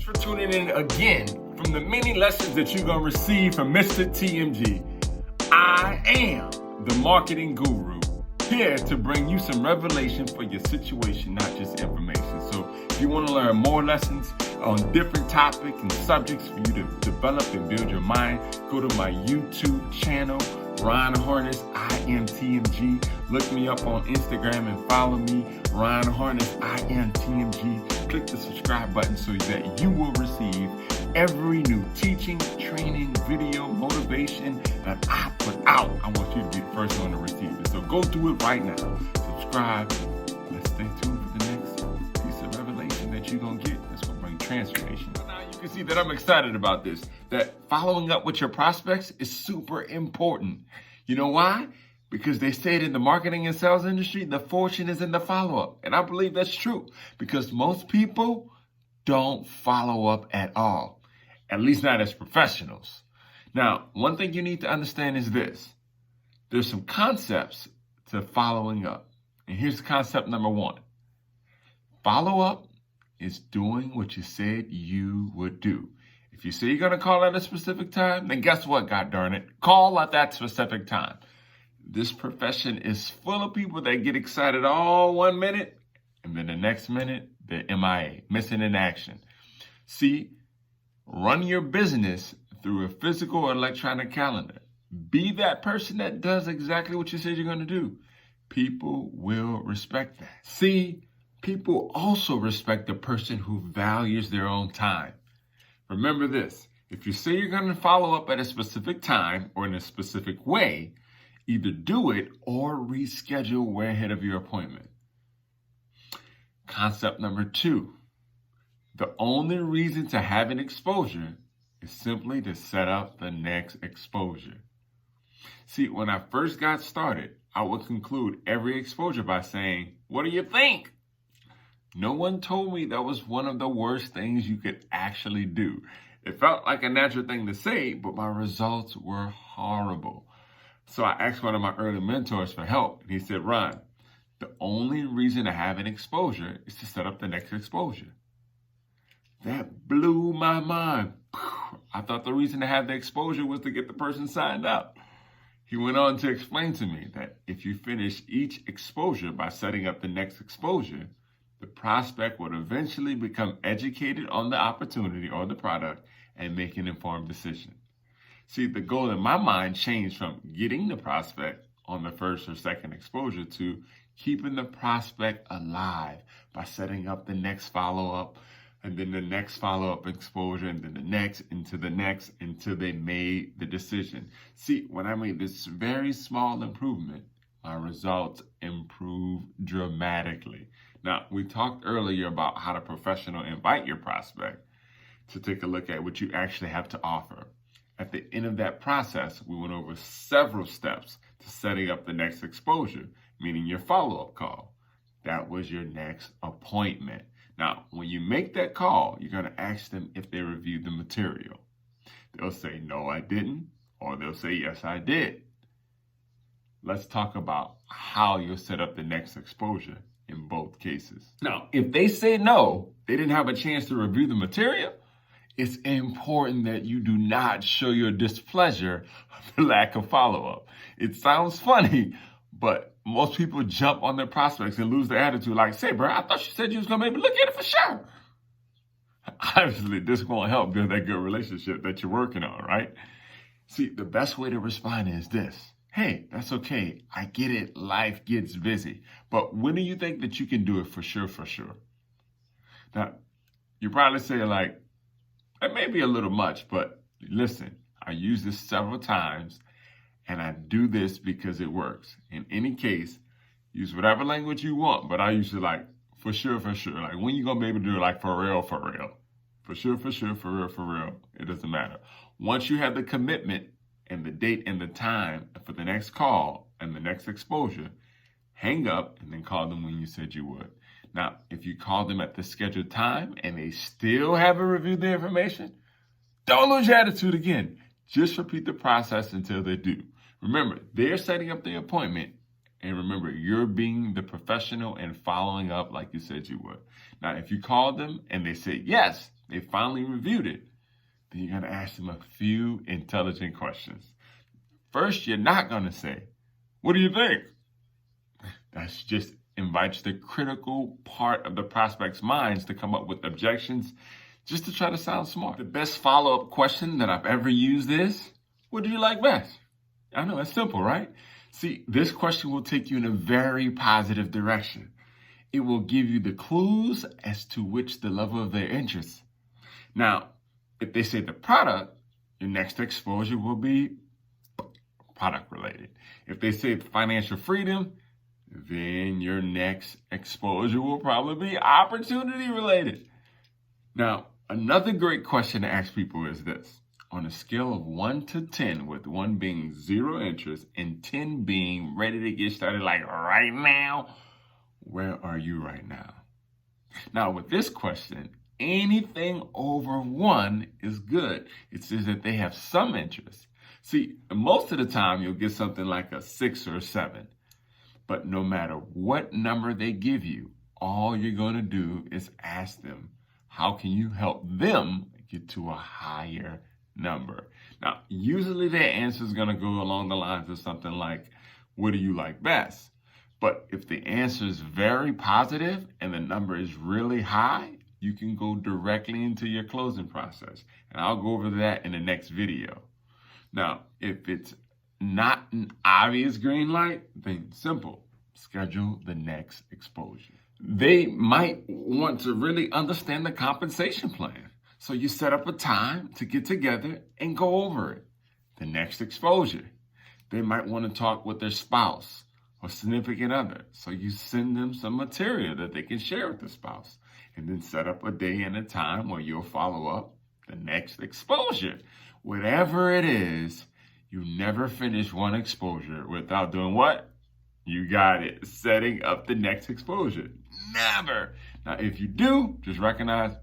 for tuning in again from the many lessons that you're going to receive from Mr. TMG. I am the marketing guru, here to bring you some revelation for your situation, not just information. So if you want to learn more lessons on different topics and subjects for you to develop and build your mind, go to my YouTube channel, Ron Harness, I am TMG. Look me up on Instagram and follow me, Ron Harness, I am TMG. Click the subscribe button so that you will receive every new teaching, training, video, motivation that I put out. I want you to be the first one to receive it. So go do it right now. Subscribe. Let's stay tuned for the next piece of revelation that you're going to get. That's going to bring transformation. Now you can see that I'm excited about this, that following up with your prospects is super important. You know why? Because they say it in the marketing and sales industry, the fortune is in the follow-up. And I believe that's true because most people don't follow up at all, at least not as professionals. Now, one thing you need to understand is this. There's some concepts to following up. And here's concept number one. Follow up is doing what you said you would do. If you say you're going to call at a specific time, then guess what, God darn it? Call at that specific time. This profession is full of people that get excited all 1 minute, and then the next minute, they're MIA, missing in action. See, run your business through a physical or electronic calendar. Be that person that does exactly what you said you're going to do. People will respect that. See, people also respect the person who values their own time. Remember this, if you say you're going to follow up at a specific time or in a specific way, either do it or reschedule way ahead of your appointment. Concept number two, the only reason to have an exposure is simply to set up the next exposure. See, when I first got started, I would conclude every exposure by saying, "What do you think?" No one told me that was one of the worst things you could actually do. It felt like a natural thing to say, but my results were horrible. So I asked one of my early mentors for help, and he said, "Ron, the only reason to have an exposure is to set up the next exposure." That blew my mind. I thought the reason to have the exposure was to get the person signed up. He went on to explain to me that if you finish each exposure by setting up the next exposure, the prospect would eventually become educated on the opportunity or the product and make an informed decision. See, the goal in my mind changed from getting the prospect on the first or second exposure to keeping the prospect alive by setting up the next follow-up and then the next follow-up exposure and then the next into the next until they made the decision. See, when I made this very small improvement, my results improved dramatically. Now, we talked earlier about how to professional invite your prospect to take a look at what you actually have to offer. At the end of that process, we went over several steps to setting up the next exposure, meaning your follow-up call. That was your next appointment. Now, when you make that call, you're going to ask them if they reviewed the material. They'll say, "No, I didn't," or they'll say, "Yes, I did." Let's talk about how you'll set up the next exposure in both cases. Now, if they say no, they didn't have a chance to review the material, it's important that you do not show your displeasure of the lack of follow-up. It sounds funny, but most people jump on their prospects and lose their attitude like, "Say, bro, I thought you said you was going to maybe look at it for sure." Obviously, this won't help build that good relationship that you're working on, right? See, the best way to respond is this. "Hey, that's okay. I get it. Life gets busy. But when do you think that you can do it for sure, for sure?" Now, you probably say like, "That may be a little much, but listen, I use this several times and I do this because it works." In any case, use whatever language you want, but I usually like, "For sure, for sure." Like, when you going to be able to do it, like, "For real, for real." For sure, for sure, for real, for real. It doesn't matter. Once you have the commitment and the date and the time for the next call and the next exposure, hang up and then call them when you said you would. Now, if you call them at the scheduled time and they still haven't reviewed the information, don't lose your attitude again. Just repeat the process until they do. Remember, they're setting up the appointment, and remember, you're being the professional and following up like you said you would. Now, if you call them and they say yes, they finally reviewed it, then you're going to ask them a few intelligent questions. First, you're not going to say, "What do you think?" That's just invites the critical part of the prospect's minds to come up with objections just to try to sound smart. The best follow-up question that I've ever used is, "What do you like best?" I know, it's simple, right? See, this question will take you in a very positive direction. It will give you the clues as to which the level of their interest. Now, if they say the product, your next exposure will be product related. If they say financial freedom, then your next exposure will probably be opportunity related. Now, another great question to ask people is this. On a scale of 1 to 10, with 1 being zero interest and 10 being ready to get started like right now, where are you right now? Now, with this question, anything over 1 is good. It says that they have some interest. See, most of the time you'll get something like a 6 or a 7. But no matter what number they give you, all you're going to do is ask them, how can you help them get to a higher number? Now, usually their answer is going to go along the lines of something like, "What do you like best?" But if the answer is very positive and the number is really high, you can go directly into your closing process. And I'll go over that in the next video. Now, if it's not an obvious green light, then simple. Schedule the next exposure. They might want to really understand the compensation plan. So you set up a time to get together and go over it. The next exposure. They might want to talk with their spouse or significant other. So you send them some material that they can share with the spouse. And then set up a day and a time where you'll follow up the next exposure. Whatever it is, you never finish one exposure without doing what? You got it. Setting up the next exposure. Never. Now, if you do, just recognize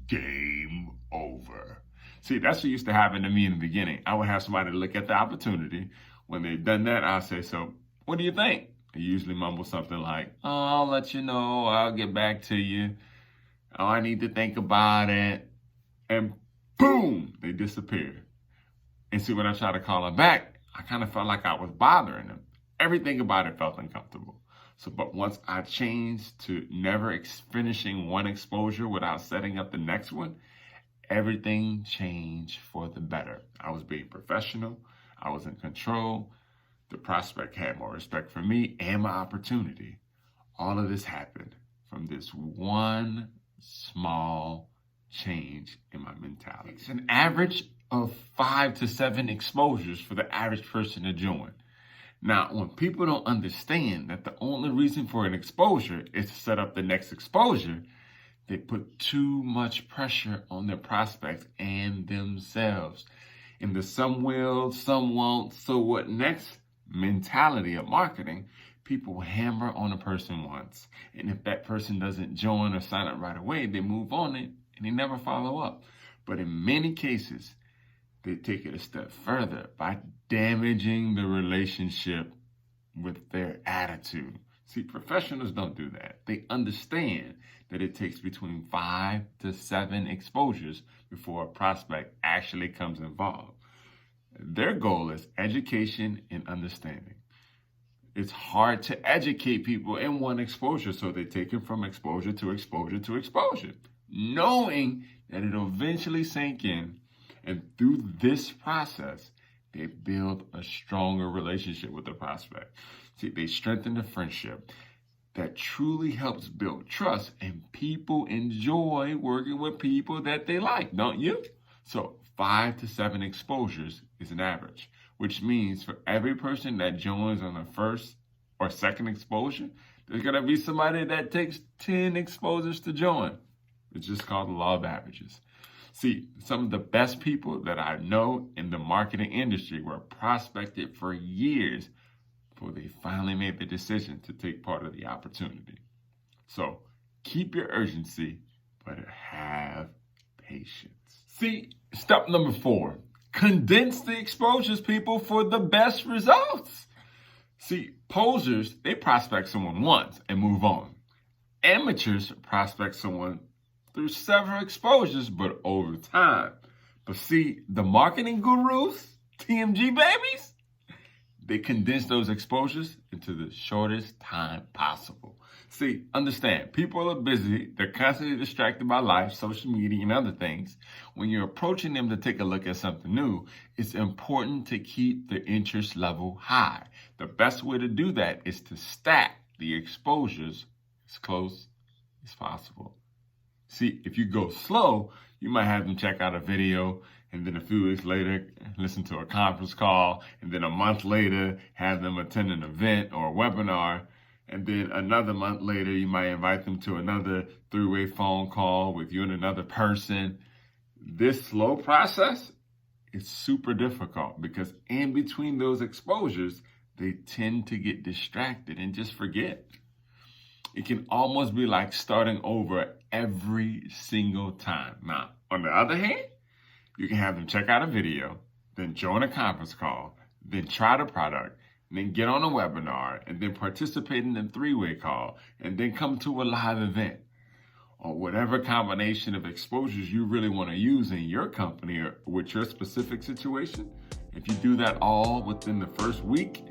game over. See, that's what used to happen to me in the beginning. I would have somebody look at the opportunity. When they've done that, I'll say, "So, what do you think?" They usually mumble something like, "Oh, I'll let you know. I'll get back to you. Oh, I need to think about it." And boom, they disappear. And see, when I tried to call them back, I kind of felt like I was bothering them. Everything about it felt uncomfortable. But once I changed to never finishing one exposure without setting up the next one, everything changed for the better. I was being professional. I was in control. The prospect had more respect for me and my opportunity. All of this happened from this one small change in my mentality. It's an average of 5 to 7 exposures for the average person to join. Now, when people don't understand that the only reason for an exposure is to set up the next exposure, they put too much pressure on their prospects and themselves. In the "some will, some won't, so what next" mentality of marketing, people hammer on a person once. And if that person doesn't join or sign up right away, they move on it and they never follow up. But in many cases, they take it a step further by damaging the relationship with their attitude. See, professionals don't do that. They understand that it takes between 5 to 7 exposures before a prospect actually comes involved. Their goal is education and understanding. It's hard to educate people in one exposure, so they take it from exposure to exposure to exposure, knowing that it'll eventually sink in. And through this process, they build a stronger relationship with the prospect. See, they strengthen the friendship that truly helps build trust, and people enjoy working with people that they like, don't you? So 5 to 7 exposures is an average, which means for every person that joins on the first or second exposure, there's going to be somebody that takes 10 exposures to join. It's just called the law of averages. See, some of the best people that I know in the marketing industry were prospected for years before they finally made the decision to take part of the opportunity. So keep your urgency, but have patience. See, step number 4, condense the exposures, people, for the best results. See, posers, they prospect someone once and move on. Amateurs prospect someone through several exposures, but over time. But see, the marketing gurus, TMG babies, they condense those exposures into the shortest time possible. See, understand, people are busy. They're constantly distracted by life, social media, and other things. When you're approaching them to take a look at something new, it's important to keep the interest level high. The best way to do that is to stack the exposures as close as possible. See, if you go slow, you might have them check out a video, and then a few weeks later, listen to a conference call, and then a month later, have them attend an event or a webinar, and then another month later, you might invite them to another three-way phone call with you and another person. This slow process is super difficult because in between those exposures, they tend to get distracted and just forget. It can almost be like starting over every single time. Now, on the other hand, you can have them check out a video, then join a conference call, then try the product, and then get on a webinar, and then participate in a three-way call, and then come to a live event. Or whatever combination of exposures you really want to use in your company or with your specific situation. If you do that all within the first week,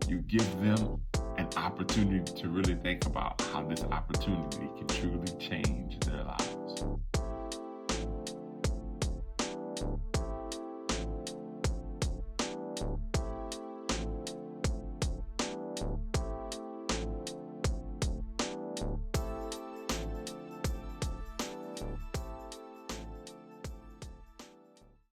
you give them an opportunity to really think about how this opportunity can truly change their lives.